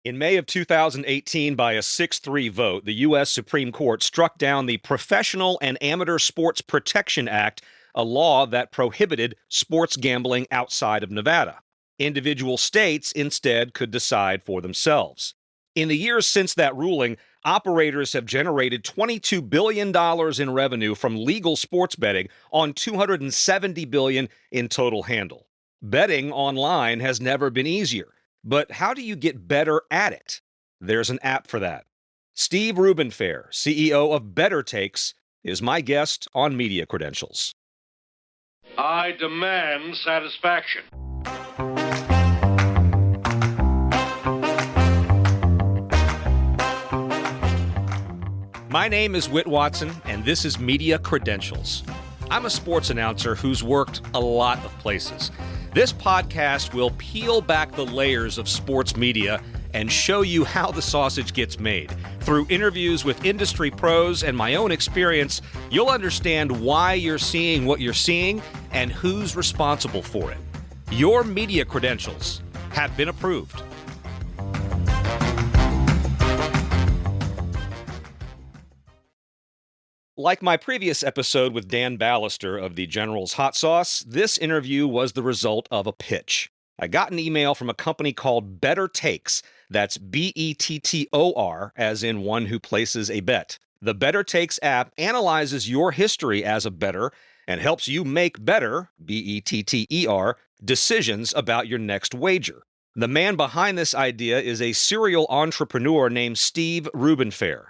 In May of 2018, by a 6-3 vote, the U.S. Supreme Court struck down the Professional and Amateur Sports Protection Act, a law that prohibited sports gambling outside of Nevada. Individual states instead could decide for themselves. In the years since that ruling, operators have generated $22 billion in revenue from legal sports betting on $270 billion in total handle. Betting online has never been easier. But how do you get better at it? There's an app for that. Steve Rubenfaer, CEO of BettorTakes, is my guest on Media Credentials. I demand satisfaction. My name is Whit Watson, and this is Media Credentials. I'm a sports announcer who's worked a lot of places. This podcast will peel back the layers of sports media and show you how the sausage gets made. Through interviews with industry pros and my own experience, you'll understand why you're seeing what you're seeing and who's responsible for it. Your Media Credentials have been approved. Like my previous episode with Dan Ballister of the General's Hot Sauce, this interview was the result of a pitch. I got an email from a company called BettorTakes. That's BETTOR, as in one who places a bet. The BettorTakes app analyzes your history as a bettor and helps you make better, BETTER, decisions about your next wager. The man behind this idea is a serial entrepreneur named Steve Rubenfaer.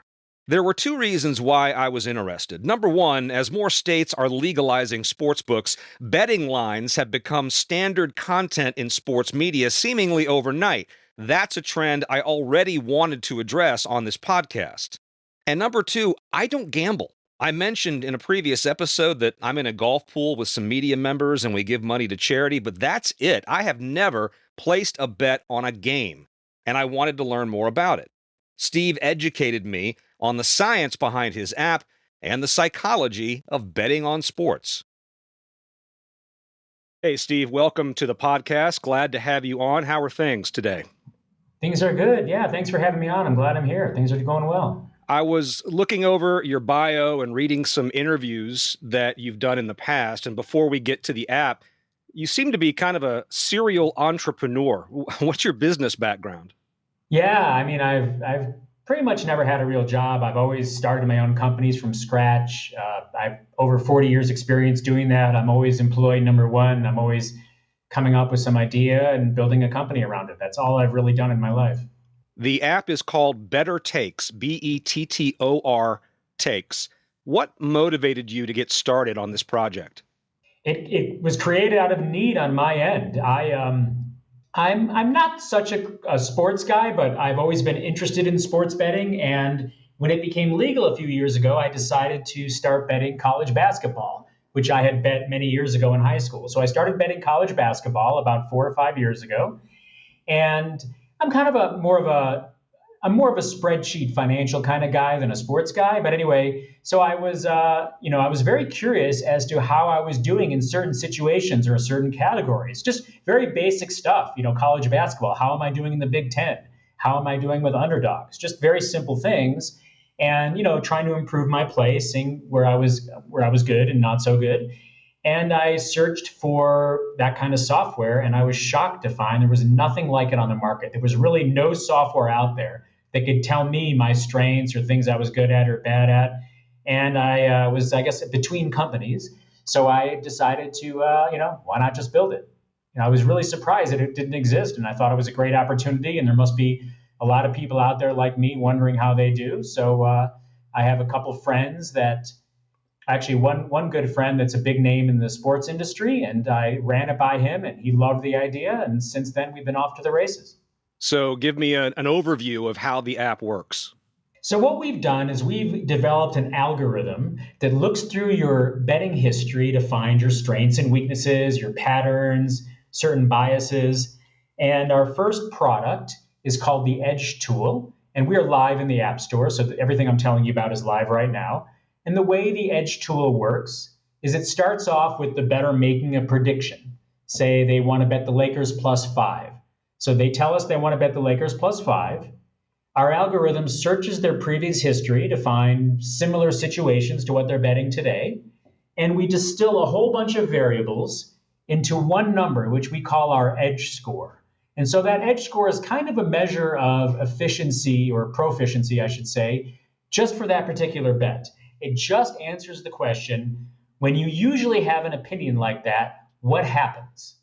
There were two reasons why I was interested. Number one, as more states are legalizing sportsbooks, betting lines have become standard content in sports media seemingly overnight. That's a trend I already wanted to address on this podcast. And number two, I don't gamble. I mentioned in a previous episode that I'm in a golf pool with some media members and we give money to charity, but that's it. I have never placed a bet on a game, and I wanted to learn more about it. Steve educated me on the science behind his app and the psychology of betting on sports. Hey, Steve, welcome to the podcast. Glad to have you on. How are things today? Things are good. Yeah, thanks for having me on. I'm glad I'm here. Things are going well. I was looking over your bio and reading some interviews that you've done in the past. And before we get to the app, you seem to be kind of a serial entrepreneur. What's your business background? Yeah, I mean, I've pretty much never had a real job. I've always started my own companies from scratch. I've over 40 years experience doing that. I'm always employee number one. I'm always coming up with some idea and building a company around it. That's all I've really done in my life. The app is called BettorTakes, BETTOR Takes. What motivated you to get started on this project? It was created out of need on my end. I'm not such a sports guy, but I've always been interested in sports betting. And when it became legal a few years ago, I decided to start betting college basketball, which I had bet many years ago in high school. So I started betting college basketball about 4 or 5 years ago. And I'm kind of more of a spreadsheet financial kind of guy than a sports guy. But anyway, so I was very curious as to how I was doing in certain situations or certain categories, just very basic stuff, college basketball. How am I doing in the Big Ten? How am I doing with underdogs? Just very simple things. And, trying to improve my play, seeing where I was good and not so good. And I searched for that kind of software, and I was shocked to find there was nothing like it on the market. There was really no software out there that could tell me my strengths or things I was good at or bad at. And I was, between companies. So I decided to, why not just build it? I was really surprised that it didn't exist. And I thought it was a great opportunity. And there must be a lot of people out there like me wondering how they do. So I have a couple friends that actually one good friend that's a big name in the sports industry. And I ran it by him and he loved the idea. And since then, we've been off to the races. So give me an overview of how the app works. So what we've done is we've developed an algorithm that looks through your betting history to find your strengths and weaknesses, your patterns, certain biases. And our first product is called the Edge tool. And we are live in the App Store. So everything I'm telling you about is live right now. And the way the Edge tool works is it starts off with the bettor making a prediction. Say they want to bet the Lakers +5. So they tell us they want to bet the Lakers +5. Our algorithm searches their previous history to find similar situations to what they're betting today. And we distill a whole bunch of variables into one number, which we call our edge score. And so that edge score is kind of a measure of efficiency or proficiency, I should say, just for that particular bet. It just answers the question, when you usually have an opinion like that, what happens?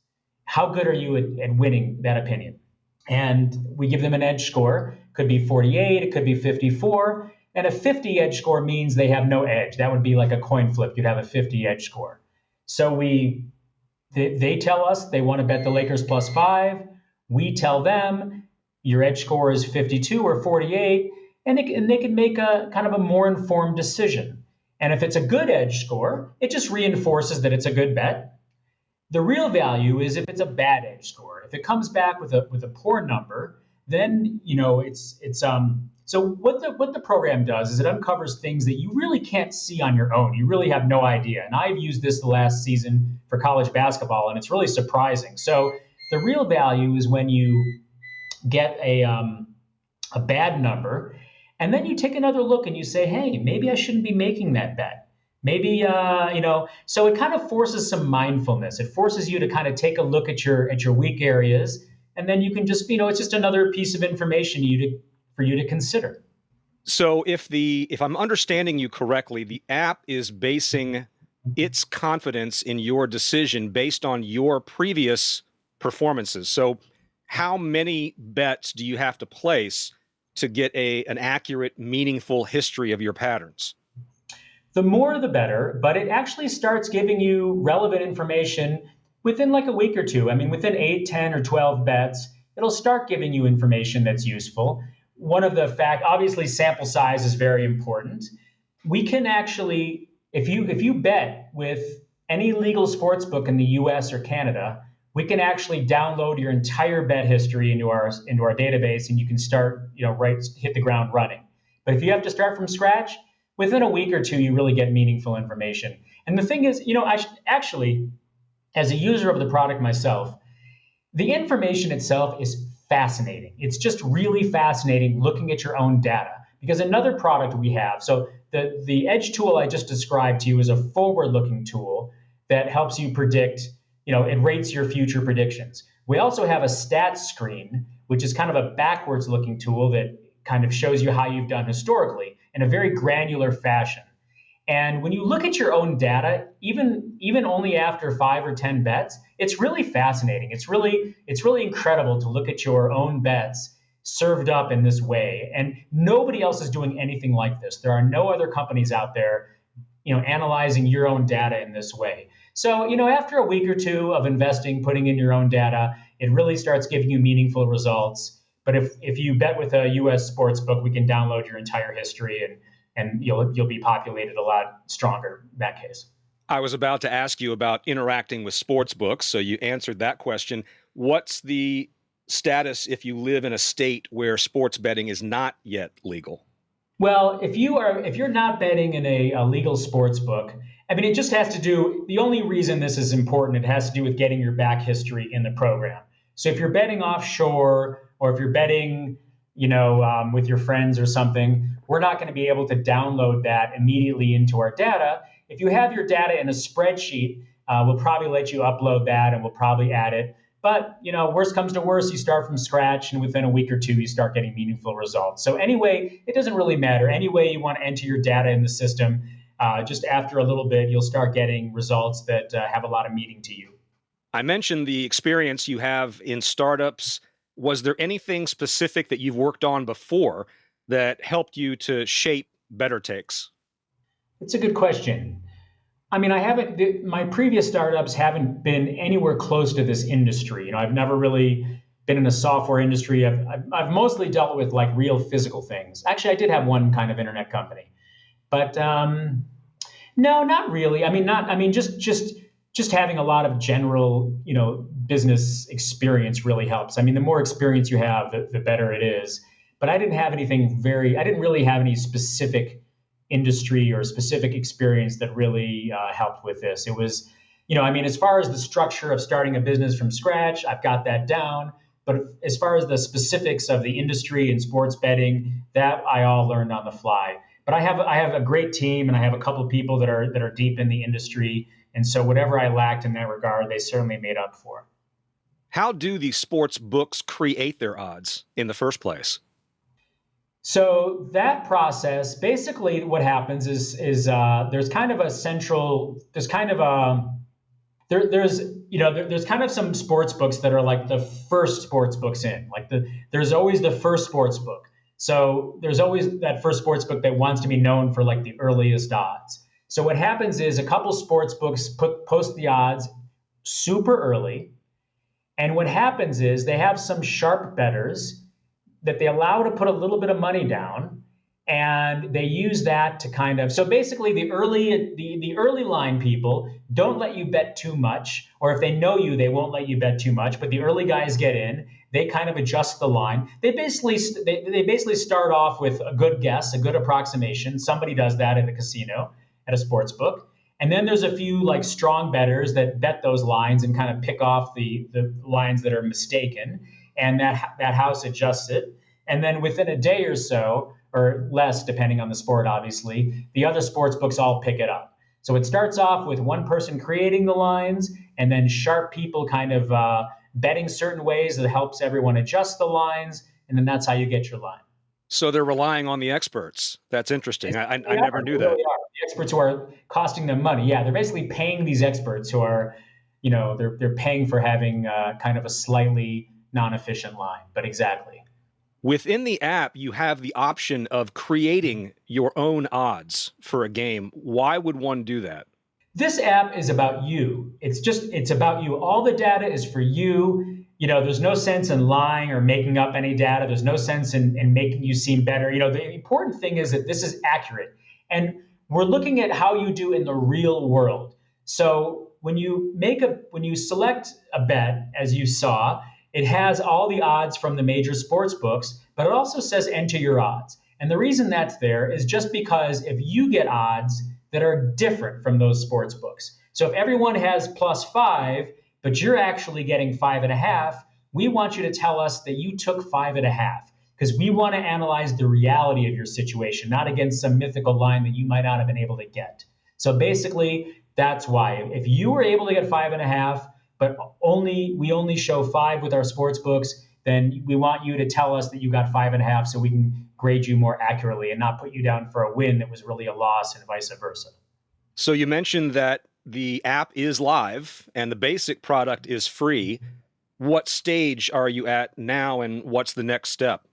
How good are you at winning that opinion? And we give them an edge score. Could be 48, it could be 54. And a 50 edge score means they have no edge. That would be like a coin flip. You'd have a 50 edge score. So they tell us they want to bet the Lakers +5. We tell them your edge score is 52 or 48, and they can make a kind of a more informed decision. And if it's a good edge score, it just reinforces that it's a good bet. The real value is if it's a bad edge score. If it comes back with a poor number, then so what the program does is it uncovers things that you really can't see on your own. You really have no idea. And I've used this the last season for college basketball, and it's really surprising. So the real value is when you get a bad number, and then you take another look and you say, hey, maybe I shouldn't be making that bet. Maybe, so it kind of forces some mindfulness. It forces you to kind of take a look at your weak areas, and then you can just, it's just another piece of information for you to consider. So if I'm understanding you correctly, the app is basing its confidence in your decision based on your previous performances. So how many bets do you have to place to get an accurate, meaningful history of your patterns? The more the better, but it actually starts giving you relevant information within like a week or two. I mean, within 8, 10, or 12 bets, it'll start giving you information that's useful. One of the obviously sample size is very important. We can actually, if you bet with any legal sports book in the US or Canada, we can actually download your entire bet history into our database, and you can start, hit the ground running. But if you have to start from scratch, within a week or two, you really get meaningful information. And the thing is, as a user of the product myself, the information itself is fascinating. It's just really fascinating looking at your own data. Because another product we have, so the Edge tool I just described to you is a forward-looking tool that helps you predict, it rates your future predictions. We also have a stats screen, which is kind of a backwards-looking tool that kind of shows you how you've done historically in a very granular fashion. And when you look at your own data, even only after 5 or 10 bets, it's really fascinating. It's really incredible to look at your own bets served up in this way. And nobody else is doing anything like this. There are no other companies out there, analyzing your own data in this way. So, after a week or two of investing, putting in your own data, it really starts giving you meaningful results. But if you bet with a U.S. sports book, we can download your entire history, and you'll be populated a lot stronger in that case. I was about to ask you about interacting with sports books, so you answered that question. What's the status if you live in a state where sports betting is not yet legal? Well, if you're not betting in a legal sports book, I mean, it just has to do, the only reason this is important, it has to do with getting your back history in the program. So if you're betting offshore, or if you're betting, with your friends or something, we're not going to be able to download that immediately into our data. If you have your data in a spreadsheet, we'll probably let you upload that, and we'll probably add it. But, worst comes to worst, you start from scratch, and within a week or two, you start getting meaningful results. So anyway, it doesn't really matter. Any way you want to enter your data in the system, just after a little bit, you'll start getting results that have a lot of meaning to you. I mentioned the experience you have in startups. Was there anything specific that you've worked on before that helped you to shape BettorTakes? It's a good question. I mean, my previous startups haven't been anywhere close to this industry. I've never really been in a software industry. I've mostly dealt with like real physical things. Actually, I did have one kind of internet company, but no, not really. Just having a lot of general, business experience really helps. I mean, the more experience you have, the better it is. But I didn't really have any specific industry or specific experience that really helped with this. It was, as far as the structure of starting a business from scratch, I've got that down. But as far as the specifics of the industry and sports betting, that I all learned on the fly. But I have a great team, and I have a couple of people that are deep in the industry, and so whatever I lacked in that regard, they certainly made up for. How do these sports books create their odds in the first place? So that process, basically, what happens is there's kind of a central, there's kind of a there's there's kind of some sports books that are like the first sports books in, like there's always the first sports book. So there's always that first sports book that wants to be known for like the earliest odds. So what happens is a couple sports books post the odds super early, and what happens is they have some sharp bettors that they allow to put a little bit of money down, and they use that to kind of, so basically the early line people don't let you bet too much, or if they know you, they won't let you bet too much, but the early guys get in, they kind of adjust the line. They basically start off with a good guess, a good approximation. Somebody does that at a casino, at a sports book. And then there's a few like strong bettors that bet those lines and kind of pick off the lines that are mistaken, and that house adjusts it. And then within a day or so, or less, depending on the sport, obviously, the other sports books all pick it up. So it starts off with one person creating the lines, and then sharp people kind of betting certain ways that helps everyone adjust the lines, and then that's how you get your line. So they're relying on the experts. That's interesting. I never knew that. Really are. The experts who are costing them money. Yeah, they're basically paying these experts who are, they're paying for having kind of a slightly non-efficient line, but exactly. Within the app, you have the option of creating your own odds for a game. Why would one do that? This app is about you. It's about you. All the data is for you. There's no sense in lying or making up any data. There's no sense in making you seem better. The important thing is that this is accurate. And we're looking at how you do in the real world. So when you select a bet, as you saw, it has all the odds from the major sports books, but it also says enter your odds. And the reason that's there is just because if you get odds that are different from those sports books. So if everyone has +5, but you're actually getting 5.5, we want you to tell us that you took 5.5, because we want to analyze the reality of your situation, not against some mythical line that you might not have been able to get. So basically, that's why. If you were able to get 5.5, but we only show 5 with our sports books, then we want you to tell us that you got 5.5 so we can grade you more accurately and not put you down for a win that was really a loss and vice versa. So you mentioned that the app is live and the basic product is free. What stage are you at now, and what's the next step?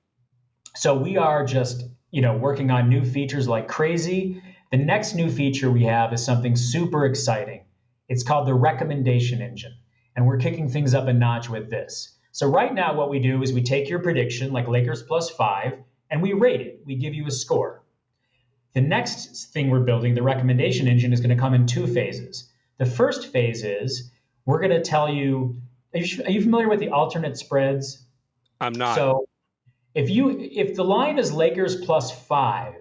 So we are just, working on new features like crazy. The next new feature we have is something super exciting. It's called the recommendation engine. And we're kicking things up a notch with this. So right now what we do is we take your prediction, like Lakers +5, and we rate it. We give you a score. The next thing we're building, the recommendation engine, is going to come in 2 phases. The first phase is we're going to tell you, are you familiar with the alternate spreads? I'm not. So if the line is Lakers +5,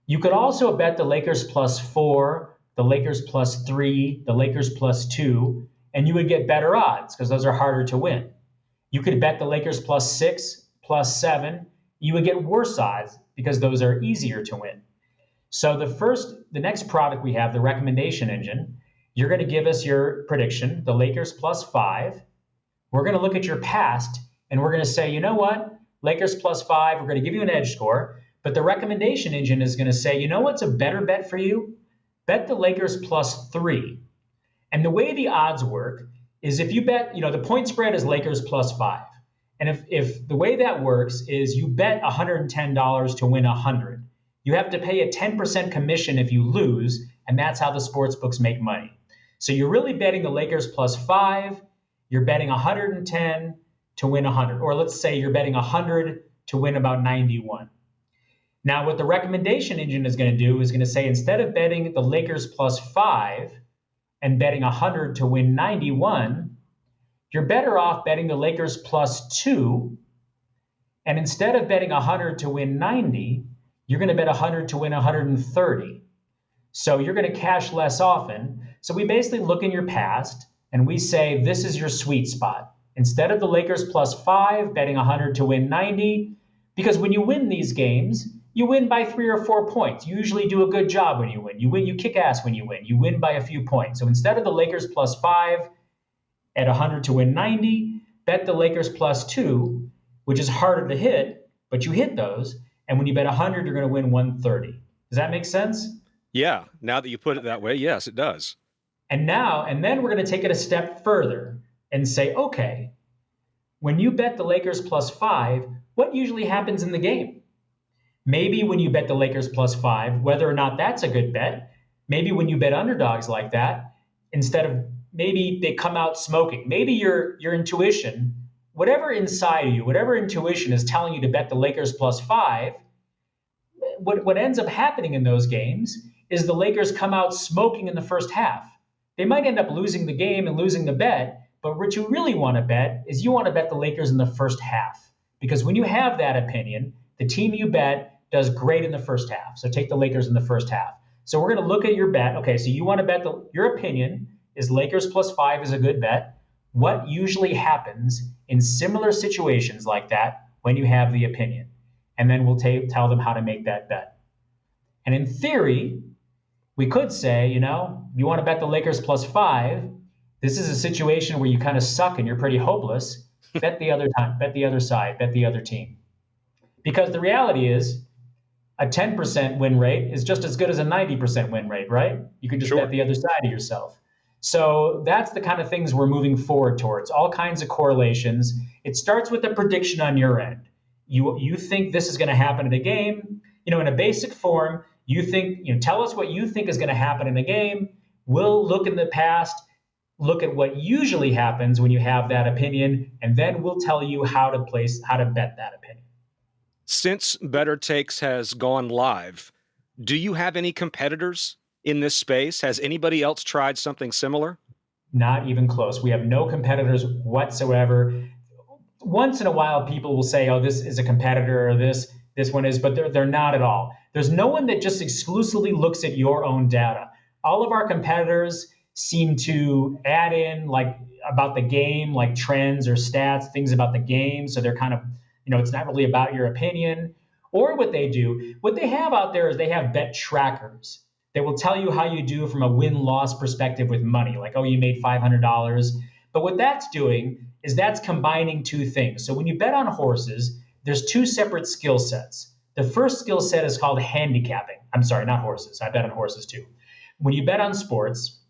you could also bet the Lakers +4, the Lakers +3, the Lakers +2, and you would get better odds because those are harder to win. You could bet the Lakers +6, +7. You would get worse odds because those are easier to win. So the next product we have, the recommendation engine, you're going to give us your prediction, the Lakers +5. We're going to look at your past, and we're going to say, you know what, Lakers +5, we're going to give you an edge score, but the recommendation engine is going to say, you know what's a better bet for you? Bet the Lakers +3. And the way the odds work is if you bet, the point spread is Lakers +5. And if the way that works is you bet $110 to win 100, you have to pay a 10% commission if you lose, and that's how the sports books make money. So you're really betting the Lakers +5, you're betting 110 to win 100, or let's say you're betting 100 to win about 91. Now what the recommendation engine is going to do is going to say, instead of betting the Lakers +5, and betting 100 to win 91, you're better off betting the Lakers +2. And instead of betting 100 to win 90, you're going to bet 100 to win 130. So you're going to cash less often. So we basically look in your past and we say, this is your sweet spot. Instead of the Lakers +5, betting 100 to win 90, because when you win these games, you win by 3 or 4 points. You usually do a good job when you win. You kick ass when you win. You win by a few points. So instead of the Lakers +5 at 100 to win 90, bet the Lakers +2, which is harder to hit, but you hit those. And when you bet 100, you're going to win 130. Does that make sense? Yeah. Now that you put it that way, yes, it does. And then we're going to take it a step further and say, okay, when you bet the Lakers +5, what usually happens in the game? Maybe when you bet the Lakers +5, whether or not that's a good bet, maybe when you bet underdogs like that, instead of maybe they come out smoking, maybe your intuition, whatever inside of you, whatever intuition is telling you to bet the Lakers +5, what ends up happening in those games is the Lakers come out smoking in the first half. They might end up losing the game and losing the bet, but what you really want to bet is you want to bet the Lakers in the first half. Because when you have that opinion, the team you bet does great in the first half. So take the Lakers in the first half. So we're going to look at your bet. Okay, so you want to bet your opinion is Lakers +5 is a good bet. What usually happens in similar situations like that when you have the opinion? And then we'll tell them how to make that bet. And in theory, we could say, you want to bet the Lakers +5. This is a situation where you kind of suck and you're pretty hopeless. Bet the other time, bet the other side, bet the other team. Because the reality is a 10% win rate is just as good as a 90% win rate, right? You can just bet the other side of yourself. So that's the kind of things we're moving forward towards, all kinds of correlations. It starts with a prediction on your end. You think this is going to happen in a game. In a basic form, you think, tell us what you think is going to happen in a game. We'll look in the past, look at what usually happens when you have that opinion, and then we'll tell you how to bet that opinion. Since BettorTakes has gone live, do you have any competitors in this space? Has anybody else tried something similar? Not even close. We have no competitors whatsoever. Once in a while, people will say, oh, this is a competitor, or this one is, but they're not at all. There's no one that just exclusively looks at your own data. All of our competitors seem to add in about the game, like trends or stats, things about the game. So they're kind of, it's not really about your opinion. Or what they have out there is they have bet trackers that will tell you how you do from a win-loss perspective with money. Like, oh, you made $500. But what that's doing is that's combining two things. So when you bet on horses, there's two separate skill sets. The first skill set is called handicapping. I'm sorry, not horses. I bet on horses too. When you bet on sports,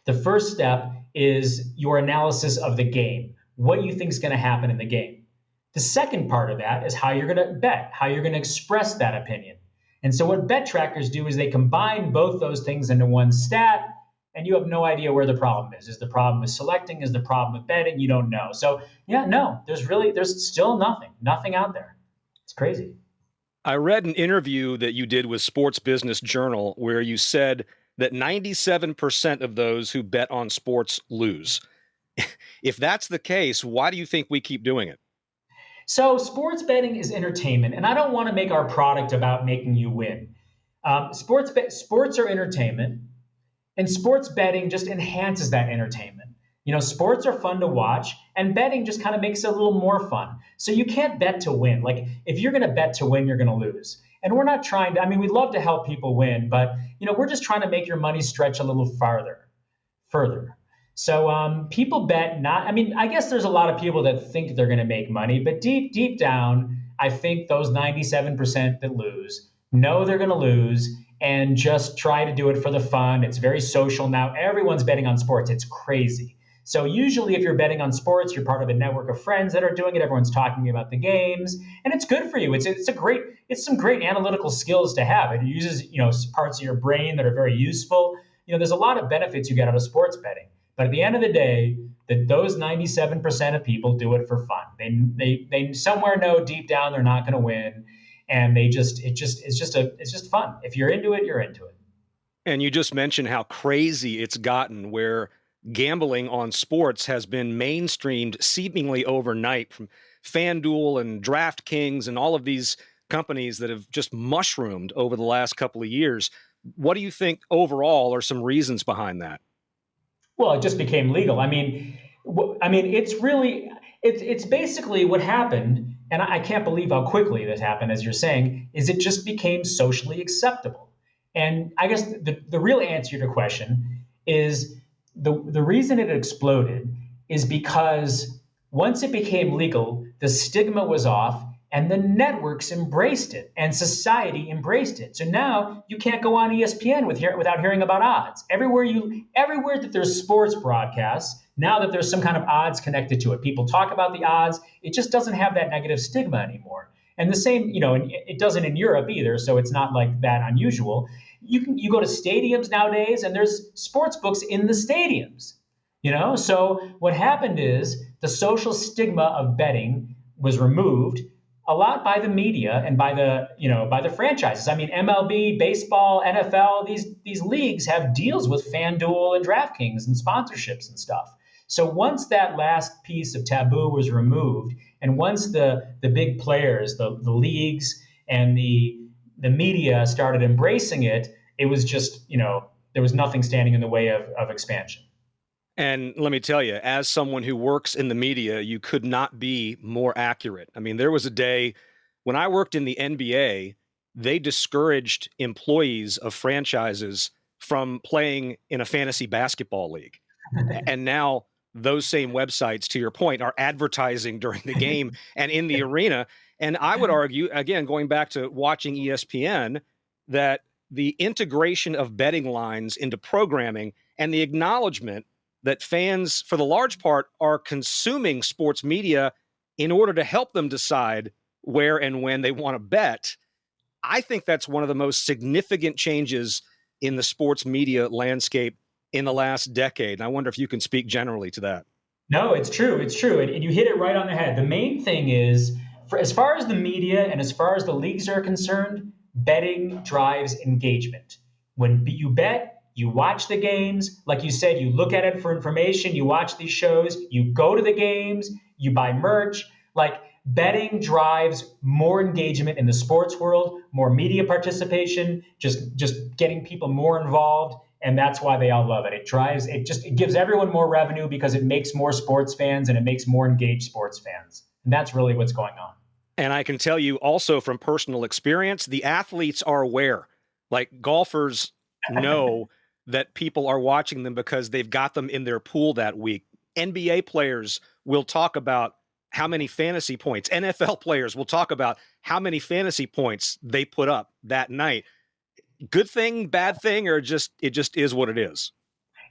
the first step is your analysis of the game, what you think is going to happen in the game. The second part of that is how you're going to bet, how you're going to express that opinion. And so what bet trackers do is they combine both those things into one stat, and you have no idea where the problem is. Is the problem with selecting? Is the problem with betting? You don't know. So there's still nothing out there. It's crazy. I read an interview that you did with Sports Business Journal where you said that 97% of those who bet on sports lose. If that's the case, why do you think we keep doing it? So sports betting is entertainment, and I don't want to make our product about making you win. Sports are entertainment, and sports betting just enhances that entertainment. Sports are fun to watch, and betting just kind of makes it a little more fun. So you can't bet to win. Like, if you're going to bet to win, you're going to lose. And we're not trying to, we'd love to help people win, but, we're just trying to make your money stretch a little further. So people bet I guess there's a lot of people that think they're going to make money, but deep down, I think those 97% that lose know they're going to lose and just try to do it for the fun. It's very social now. Everyone's betting on sports. It's crazy. So usually if you're betting on sports, you're part of a network of friends that are doing it. Everyone's talking about the games, and it's good for you. It's some great analytical skills to have. It uses, parts of your brain that are very useful. There's a lot of benefits you get out of sports betting. But at the end of the day, those 97% of people do it for fun. They somewhere know deep down they're not going to win, and it's just fun. If you're into it, you're into it. And you just mentioned how crazy it's gotten, where gambling on sports has been mainstreamed seemingly overnight, from FanDuel and DraftKings and all of these companies that have just mushroomed over the last couple of years. What do you think overall are some reasons behind that? Well, it just became legal. It's really, It's basically what happened, and I can't believe how quickly this happened, as you're saying, is it just became socially acceptable. And I guess the real answer to your question is the reason it exploded is because once it became legal, the stigma was off and the networks embraced it and society embraced it. So now you can't go on ESPN without hearing about odds. Everywhere that there's sports broadcasts, now that there's some kind of odds connected to it, people talk about the odds. It just doesn't have that negative stigma anymore. And the same, and it doesn't in Europe either, so it's not like that unusual. You go to stadiums nowadays, and there's sports books in the stadiums. So what happened is the social stigma of betting was removed a lot by the media and by the franchises. I mean, MLB, baseball, NFL, these leagues have deals with FanDuel and DraftKings and sponsorships and stuff. So once that last piece of taboo was removed, and once the big players, the leagues and the media started embracing it, it was just, there was nothing standing in the way of expansion. And let me tell you, as someone who works in the media, you could not be more accurate. I mean, there was a day when I worked in the NBA, they discouraged employees of franchises from playing in a fantasy basketball league. And now those same websites, to your point, are advertising during the game and in the arena. And I would argue, again, going back to watching ESPN, that the integration of betting lines into programming and the acknowledgement that fans, for the large part, are consuming sports media in order to help them decide where and when they want to bet. I think that's one of the most significant changes in the sports media landscape in the last decade. And I wonder if you can speak generally to that. No, it's true. It's true. And you hit it right on the head. The main thing is, as far as the media and as far as the leagues are concerned, betting drives engagement. When you bet, you watch the games. Like you said, you look at it for information. You watch these shows. You go to the games. You buy merch. Like, betting drives more engagement in the sports world, more media participation, just getting people more involved. And that's why they all love it. It gives everyone more revenue because it makes more sports fans and it makes more engaged sports fans. And that's really what's going on. And I can tell you also from personal experience, the athletes are aware. Like, golfers know that people are watching them because they've got them in their pool that week. NBA players will talk about how many fantasy points. NFL players will talk about how many fantasy points they put up that night. Good thing, bad thing, or it just is what it is?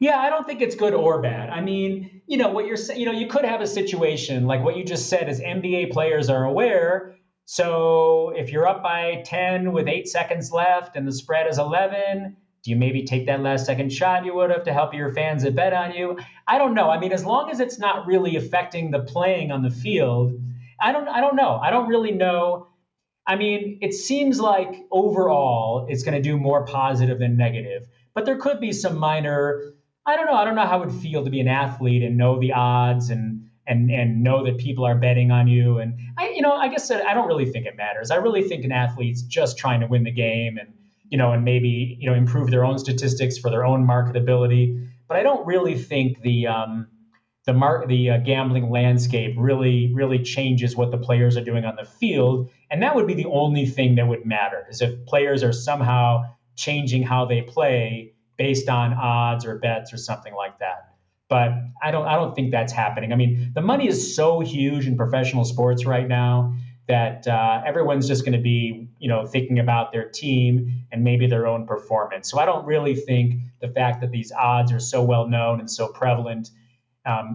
Yeah, I don't think it's good or bad. I mean, what you're saying, you could have a situation like what you just said is NBA players are aware. So if you're up by 10 with 8 seconds left and the spread is 11, do you maybe take that last second shot you would have to help your fans that bet on you? I don't know. I mean, as long as it's not really affecting the playing on the field, I don't know. I don't really know. I mean, it seems like overall it's going to do more positive than negative, but there could be some minor, I don't know. I don't know how it would feel to be an athlete and know the odds and know that people are betting on you. And I guess I don't really think it matters. I really think an athlete's just trying to win the game and maybe, improve their own statistics for their own marketability. But I don't really think the gambling landscape really changes what the players are doing on the field. And that would be the only thing that would matter, is if players are somehow changing how they play based on odds or bets or something like that. But I don't think that's happening. I mean, the money is so huge in professional sports right now that everyone's just going to be, thinking about their team and maybe their own performance. So I don't really think the fact that these odds are so well known and so prevalent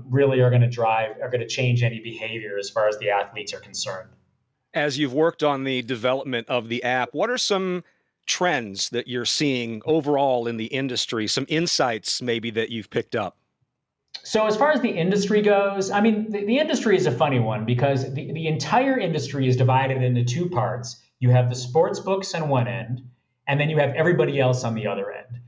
really are going to change any behavior as far as the athletes are concerned. As you've worked on the development of the app, what are some trends that you're seeing overall in the industry? Some insights maybe that you've picked up? So as far as the industry goes, I mean, the industry is a funny one because the entire industry is divided into two parts. You have the sports books on one end, and then you have everybody else on the other end.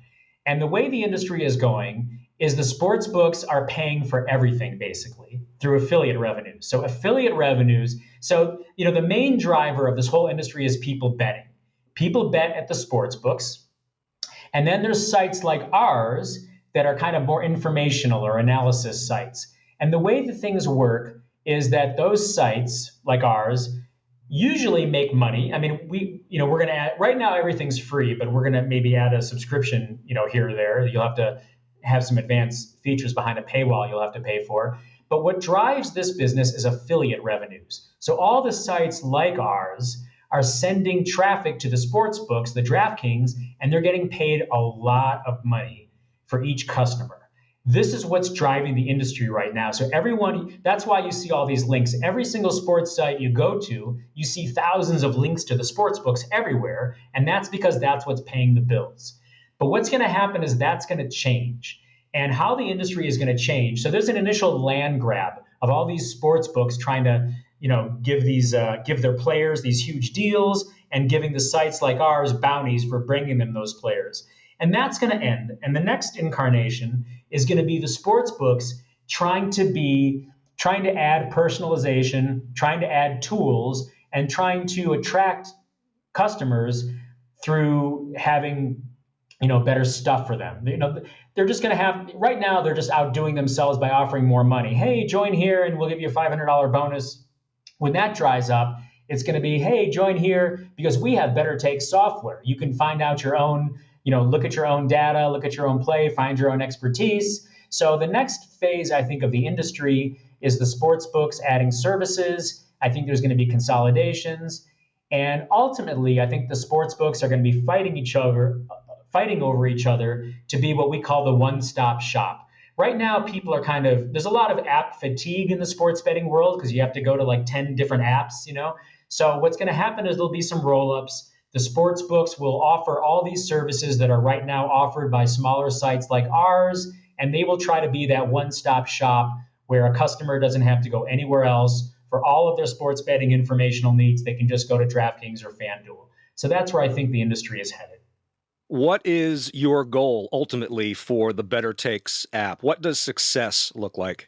And the way the industry is going is the sports books are paying for everything, basically, through affiliate revenues. So affiliate revenues. So, the main driver of this whole industry is people betting. People bet at the sports books. And then there's sites like ours that are kind of more informational or analysis sites. And the way the things work is that those sites like ours usually make money. I mean, we're going to add, right now everything's free, but we're going to maybe add a subscription, here or there. You'll have to have some advanced features behind a paywall you'll have to pay for. But what drives this business is affiliate revenues. So all the sites like ours are sending traffic to the sports books, the DraftKings, and they're getting paid a lot of money for each customer. This is what's driving the industry right now. So that's why you see all these links. Every single sports site you go to, you see thousands of links to the sports books everywhere. And that's because that's what's paying the bills. But what's going to happen is that's going to change. And how the industry is going to change. So there's an initial land grab of all these sports books trying to, give their players these huge deals and giving the sites like ours bounties for bringing them those players. And that's going to end. And the next incarnation is going to be the sports books trying to add personalization, trying to add tools, and trying to attract customers through having, better stuff for them. They're just going to have, right now, they're just outdoing themselves by offering more money. Hey, join here and we'll give you a $500 bonus. When that dries up, it's going to be, hey, join here because we have BettorTakes software. You can find out your own, look at your own data, look at your own play, find your own expertise. So the next phase, I think, of the industry is the sports books adding services. I think there's going to be consolidations. And ultimately, I think the sports books are going to be fighting over each other to be what we call the one-stop shop. Right now, people are there's a lot of app fatigue in the sports betting world because you have to go to like 10 different apps, So what's going to happen is there'll be some roll-ups. The sports books will offer all these services that are right now offered by smaller sites like ours, and they will try to be that one-stop shop where a customer doesn't have to go anywhere else for all of their sports betting informational needs. They can just go to DraftKings or FanDuel. So that's where I think the industry is headed. What is your goal ultimately for the BettorTakes app? What does success look like?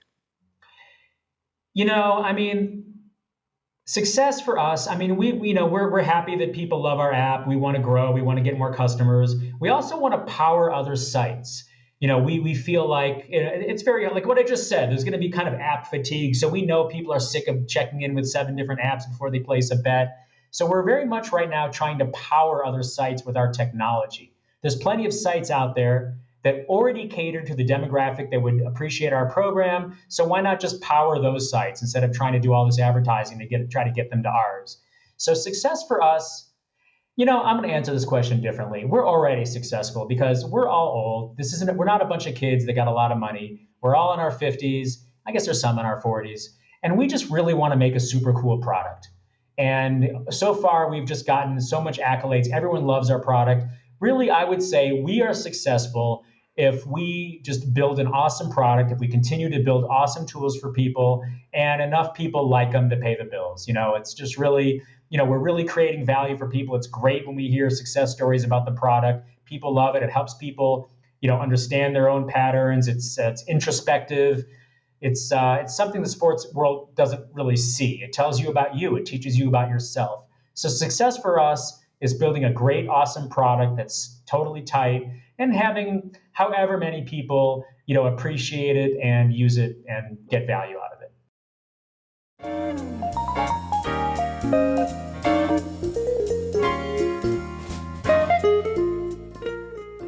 Success for us, we're happy that people love our app. We want to grow. We want to get more customers. We also want to power other sites. We feel like it's very, like what I just said, there's going to be kind of app fatigue. So we know people are sick of checking in with 7 different apps before they place a bet. So we're very much right now trying to power other sites with our technology. There's plenty of sites out there that already cater to the demographic that would appreciate our program. So why not just power those sites instead of trying to do all this advertising to try to get them to ours? So success for us, I'm going to answer this question differently. We're already successful because we're all old. We're not a bunch of kids that got a lot of money. We're all in our 50s. I guess there's some in our 40s. And we just really want to make a super cool product. And so far, we've just gotten so much accolades. Everyone loves our product. Really, I would say we are successful if we just build an awesome product, if we continue to build awesome tools for people and enough people like them to pay the bills. It's just really, we're really creating value for people. It's great when we hear success stories about the product. People love it. It helps people, understand their own patterns. It's introspective. It's something the sports world doesn't really see. It tells you about you. It teaches you about yourself. So success for us is building a great, awesome product that's totally tight and having however many people, appreciate it and use it and get value out of it.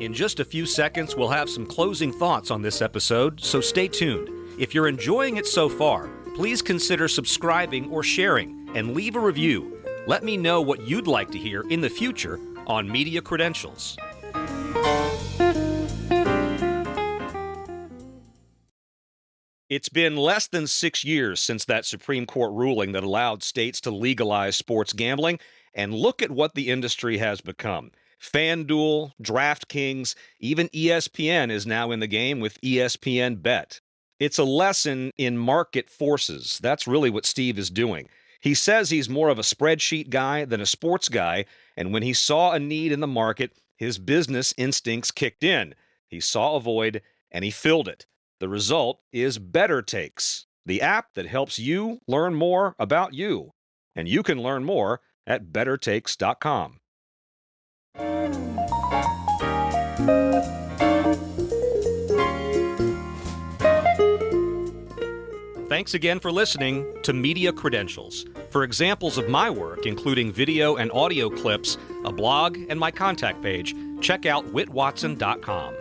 In just a few seconds, we'll have some closing thoughts on this episode, so stay tuned. If you're enjoying it so far, please consider subscribing or sharing and leave a review. Let me know what you'd like to hear in the future on Media Credentials. It's been less than 6 years since that Supreme Court ruling that allowed states to legalize sports gambling, and look at what the industry has become. FanDuel, DraftKings, even ESPN is now in the game with ESPN Bet. It's a lesson in market forces. That's really what Steve is doing. He says he's more of a spreadsheet guy than a sports guy, and when he saw a need in the market, his business instincts kicked in. He saw a void, and he filled it. The result is BettorTakes, the app that helps you learn more about you. And you can learn more at BettorTakes.com. Thanks again for listening to Media Credentials. For examples of my work, including video and audio clips, a blog, and my contact page, check out whitwatson.com.